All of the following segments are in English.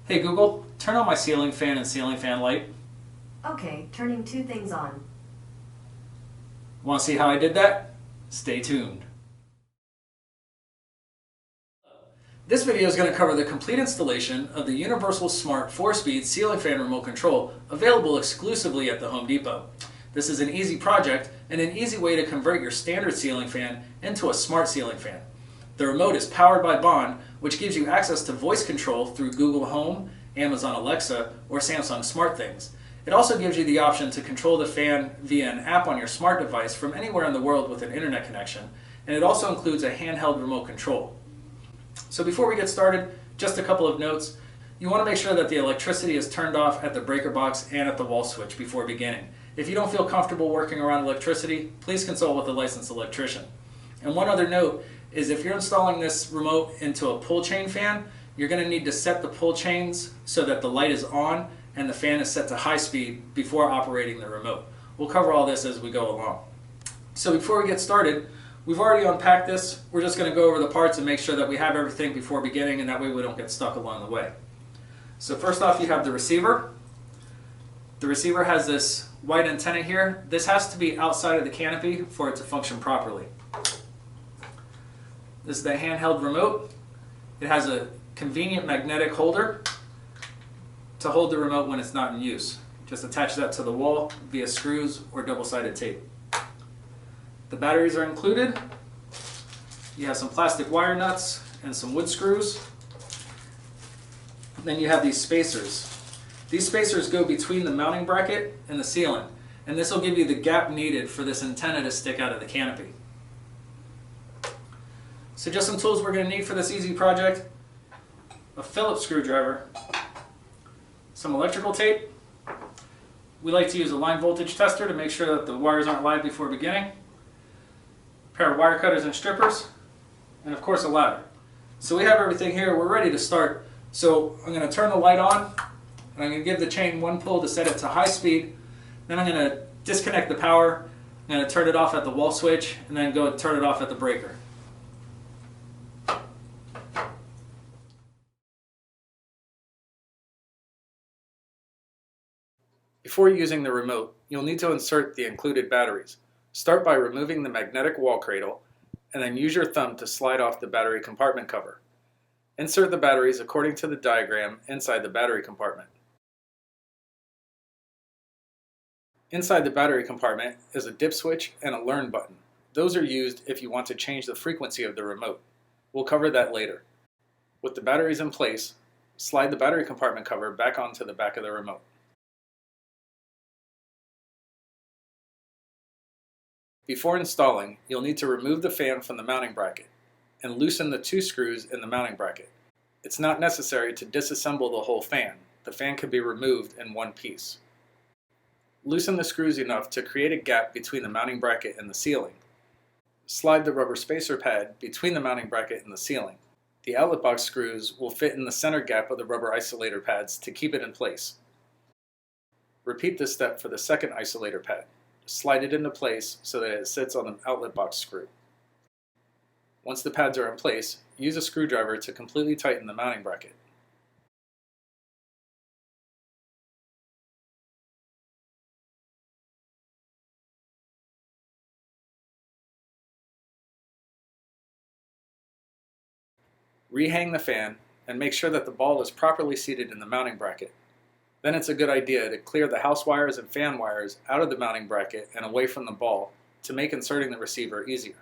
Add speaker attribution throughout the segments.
Speaker 1: Hey Google, turn on my ceiling fan and ceiling fan light.
Speaker 2: Okay, turning two things on.
Speaker 1: Want to see how I did that? Stay tuned. This video is going to cover the complete installation of the Universal Smart 4-speed ceiling fan remote control available exclusively at the Home Depot. This is an easy project and an easy way to convert your standard ceiling fan into a smart ceiling fan. The remote is powered by Bond, which gives you access to voice control through Google Home, Amazon Alexa, or Samsung SmartThings. It also gives you the option to control the fan via an app on your smart device from anywhere in the world with an internet connection, and it also includes a handheld remote control. So before we get started, just a couple of notes. You want to make sure that the electricity is turned off at the breaker box and at the wall switch before beginning. If you don't feel comfortable working around electricity, please consult with a licensed electrician. And one other note is if you're installing this remote into a pull chain fan, you're going to need to set the pull chains so that the light is on and the fan is set to high speed before operating the remote. We'll cover all this as we go along. So before we get started, we've already unpacked this. We're just going to go over the parts and make sure that we have everything before beginning, and that way we don't get stuck along the way. So first off, you have the receiver. The receiver has this white antenna here. This has to be outside of the canopy for it to function properly. This is the handheld remote. It has a convenient magnetic holder to hold the remote when it's not in use. Just attach that to the wall via screws or double-sided tape. The batteries are included. You have some plastic wire nuts and some wood screws. Then you have these spacers. These spacers go between the mounting bracket and the ceiling, and this will give you the gap needed for this antenna to stick out of the canopy. So just some tools we're going to need for this easy project: a Phillips screwdriver, some electrical tape. We like to use a line voltage tester to make sure that the wires aren't live before beginning, a pair of wire cutters and strippers, and of course a ladder. So we have everything here. We're ready to start. So I'm going to turn the light on, and I'm going to give the chain one pull to set it to high speed. Then I'm going to disconnect the power. I'm going to turn it off at the wall switch, and then go and turn it off at the breaker. Before using the remote, you'll need to insert the included batteries. Start by removing the magnetic wall cradle, and then use your thumb to slide off the battery compartment cover. Insert the batteries according to the diagram inside the battery compartment. Inside the battery compartment is a dip switch and a learn button. Those are used if you want to change the frequency of the remote. We'll cover that later. With the batteries in place, slide the battery compartment cover back onto the back of the remote. Before installing, you'll need to remove the fan from the mounting bracket and loosen the two screws in the mounting bracket. It's not necessary to disassemble the whole fan. The fan can be removed in one piece. Loosen the screws enough to create a gap between the mounting bracket and the ceiling. Slide the rubber spacer pad between the mounting bracket and the ceiling. The outlet box screws will fit in the center gap of the rubber isolator pads to keep it in place. Repeat this step for the second isolator pad. Slide it into place so that it sits on the outlet box screw. Once the pads are in place, use a screwdriver to completely tighten the mounting bracket. Rehang the fan and make sure that the ball is properly seated in the mounting bracket. Then it's a good idea to clear the house wires and fan wires out of the mounting bracket and away from the ball to make inserting the receiver easier.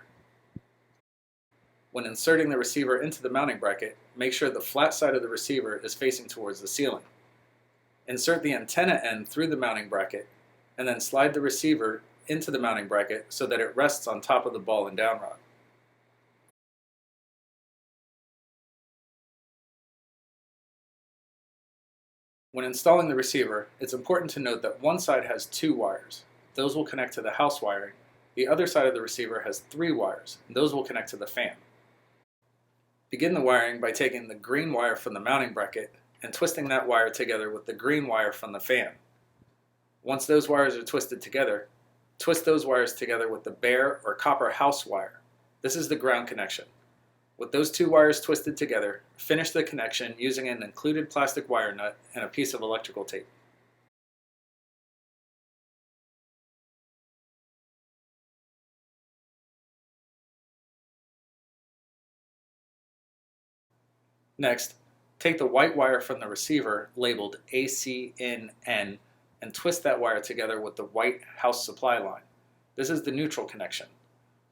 Speaker 1: When inserting the receiver into the mounting bracket, make sure the flat side of the receiver is facing towards the ceiling. Insert the antenna end through the mounting bracket, and then slide the receiver into the mounting bracket so that it rests on top of the ball and down rod. When installing the receiver, it's important to note that one side has two wires. Those will connect to the house wiring. The other side of the receiver has three wires. Those will connect to the fan. Begin the wiring by taking the green wire from the mounting bracket and twisting that wire together with the green wire from the fan. Once those wires are twisted together, twist those wires together with the bare or copper house wire. This is the ground connection. With those two wires twisted together, finish the connection using an included plastic wire nut and a piece of electrical tape. Next, take the white wire from the receiver labeled AC in N and twist that wire together with the white house supply line. This is the neutral connection.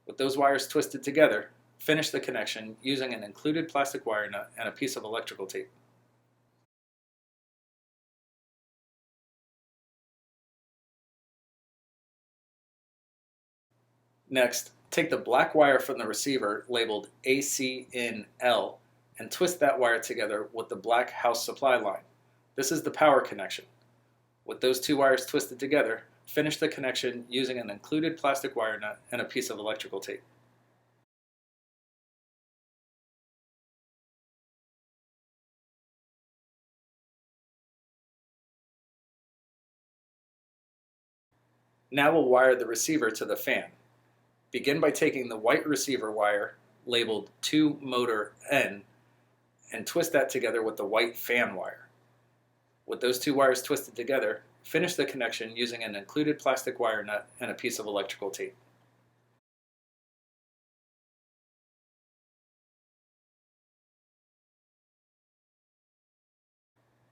Speaker 1: With those wires twisted together, finish the connection using an included plastic wire nut and a piece of electrical tape. Next, take the black wire from the receiver labeled AC in L and twist that wire together with the black house supply line. This is the power connection. With those two wires twisted together, finish the connection using an included plastic wire nut and a piece of electrical tape. Now we'll wire the receiver to the fan. Begin by taking the white receiver wire labeled 2 motor N and twist that together with the white fan wire. With those two wires twisted together, finish the connection using an included plastic wire nut and a piece of electrical tape.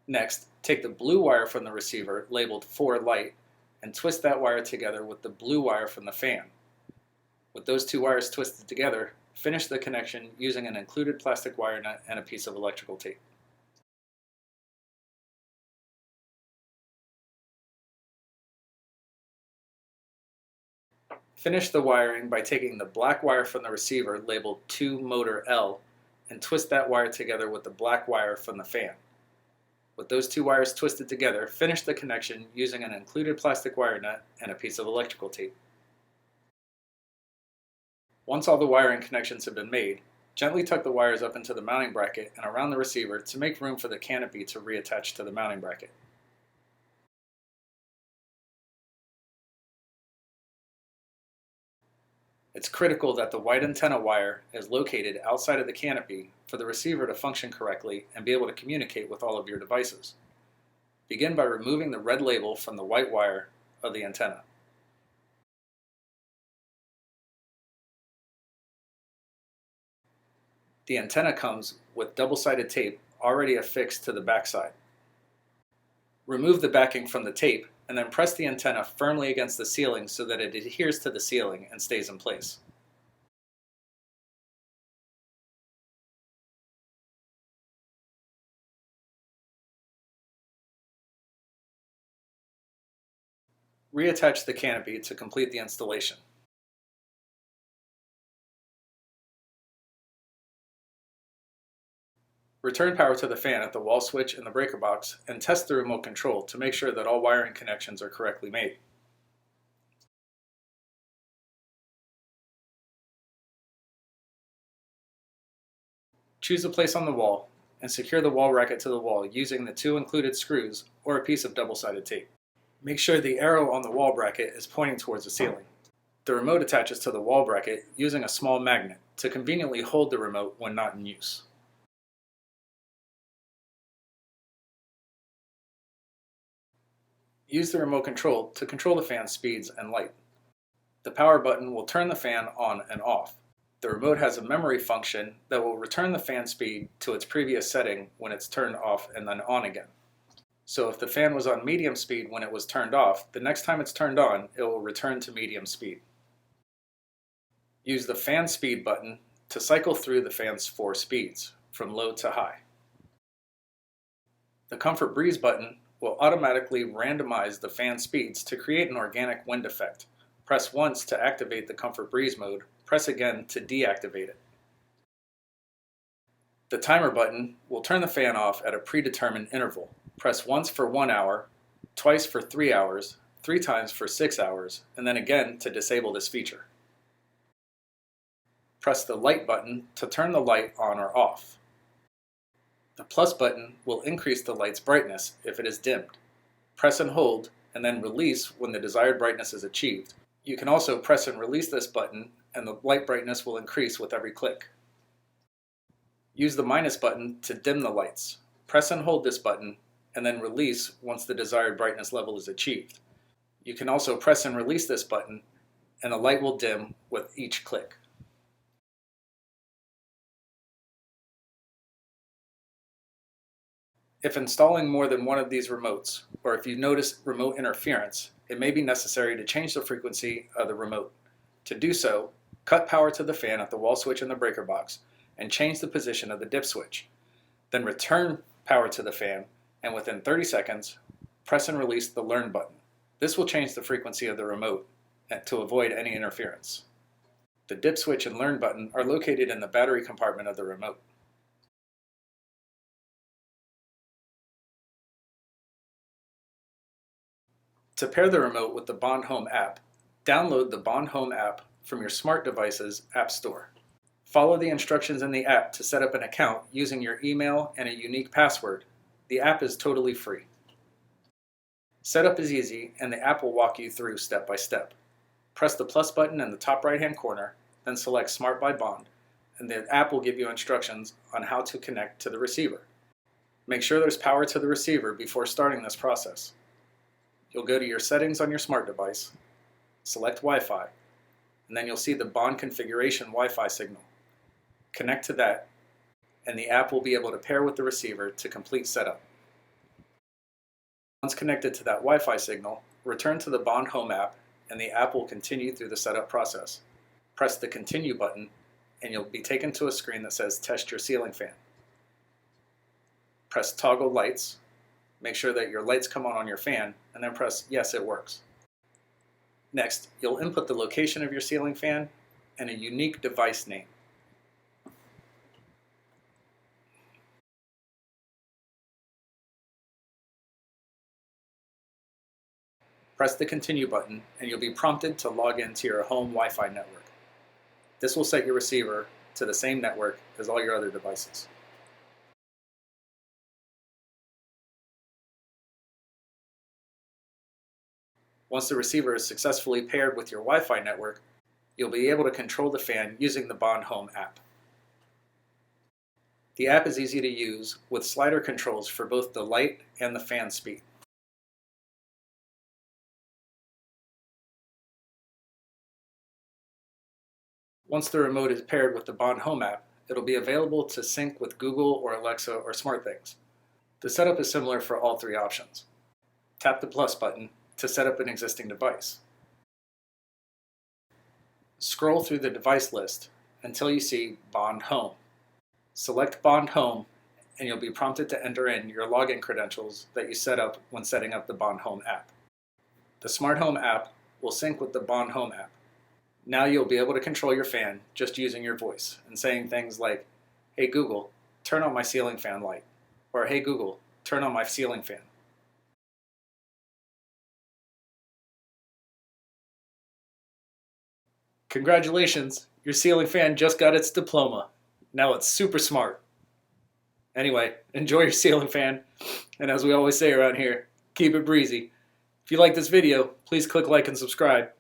Speaker 1: Next, take the blue wire from the receiver labeled 4 light and twist that wire together with the blue wire from the fan. With those two wires twisted together, finish the connection using an included plastic wire nut and a piece of electrical tape. Finish the wiring by taking the black wire from the receiver labeled 2 motor L and twist that wire together with the black wire from the fan. With those two wires twisted together, finish the connection using an included plastic wire nut and a piece of electrical tape. Once all the wiring connections have been made, gently tuck the wires up into the mounting bracket and around the receiver to make room for the canopy to reattach to the mounting bracket. It's critical that the white antenna wire is located outside of the canopy for the receiver to function correctly and be able to communicate with all of your devices. Begin by removing the red label from the white wire of the antenna. The antenna comes with double-sided tape already affixed to the backside. Remove the backing from the tape and then press the antenna firmly against the ceiling so that it adheres to the ceiling and stays in place. Reattach the canopy to complete the installation. Return power to the fan at the wall switch in the breaker box and test the remote control to make sure that all wiring connections are correctly made. Choose a place on the wall and secure the wall bracket to the wall using the 2 included screws or a piece of double-sided tape. Make sure the arrow on the wall bracket is pointing towards the ceiling. The remote attaches to the wall bracket using a small magnet to conveniently hold the remote when not in use. Use the remote control to control the fan's speeds and light. The power button will turn the fan on and off. The remote has a memory function that will return the fan speed to its previous setting when it's turned off and then on again. So if the fan was on medium speed when it was turned off, the next time it's turned on, it will return to medium speed. Use the fan speed button to cycle through the fan's 4 speeds, from low to high. The Comfort Breeze button will automatically randomize the fan speeds to create an organic wind effect. Press once to activate the Comfort Breeze mode, press again to deactivate it. The timer button will turn the fan off at a predetermined interval. Press once for 1 hour, twice for 3 hours, 3 times for 6 hours, and then again to disable this feature. Press the light button to turn the light on or off. The plus button will increase the light's brightness if it is dimmed. Press and hold, and then release when the desired brightness is achieved. You can also press and release this button, and the light brightness will increase with every click. Use the minus button to dim the lights. Press and hold this button and then release once the desired brightness level is achieved. You can also press and release this button and the light will dim with each click. If installing more than one of these remotes, or if you notice remote interference, it may be necessary to change the frequency of the remote. To do so, cut power to the fan at the wall switch in the breaker box and change the position of the dip switch. Then return power to the fan and within 30 seconds, press and release the learn button. This will change the frequency of the remote to avoid any interference. The dip switch and learn button are located in the battery compartment of the remote. To pair the remote with the Bond Home app, download the Bond Home app from your smart device's app store. Follow the instructions in the app to set up an account using your email and a unique password. The app is totally free. Setup is easy and the app will walk you through step by step. Press the plus button in the top right hand corner, then select Smart by Bond, and the app will give you instructions on how to connect to the receiver. Make sure there's power to the receiver before starting this process. You'll go to your settings on your smart device, select Wi-Fi, and then you'll see the Bond configuration Wi-Fi signal. Connect to that, and the app will be able to pair with the receiver to complete setup. Once connected to that Wi-Fi signal, return to the Bond Home app, and the app will continue through the setup process. Press the Continue button, and you'll be taken to a screen that says Test your ceiling fan. Press Toggle Lights. Make sure that your lights come on your fan, and then press Yes, it works. Next, you'll input the location of your ceiling fan and a unique device name. Press the Continue button, and you'll be prompted to log into your home Wi-Fi network. This will set your receiver to the same network as all your other devices. Once the receiver is successfully paired with your Wi-Fi network, you'll be able to control the fan using the Bond Home app. The app is easy to use with slider controls for both the light and the fan speed. Once the remote is paired with the Bond Home app, it'll be available to sync with Google or Alexa or SmartThings. The setup is similar for all three options. Tap the plus button to set up an existing device. Scroll through the device list until you see Bond Home. Select Bond Home and you'll be prompted to enter in your login credentials that you set up when setting up the Bond Home app. The Smart Home app will sync with the Bond Home app. Now you'll be able to control your fan just using your voice and saying things like, "Hey Google, turn on my ceiling fan light," or "Hey Google, turn on my ceiling fan." Congratulations, your ceiling fan just got its diploma. Now it's super smart. Anyway, enjoy your ceiling fan, and as we always say around here, keep it breezy. If you like this video, please click like and subscribe.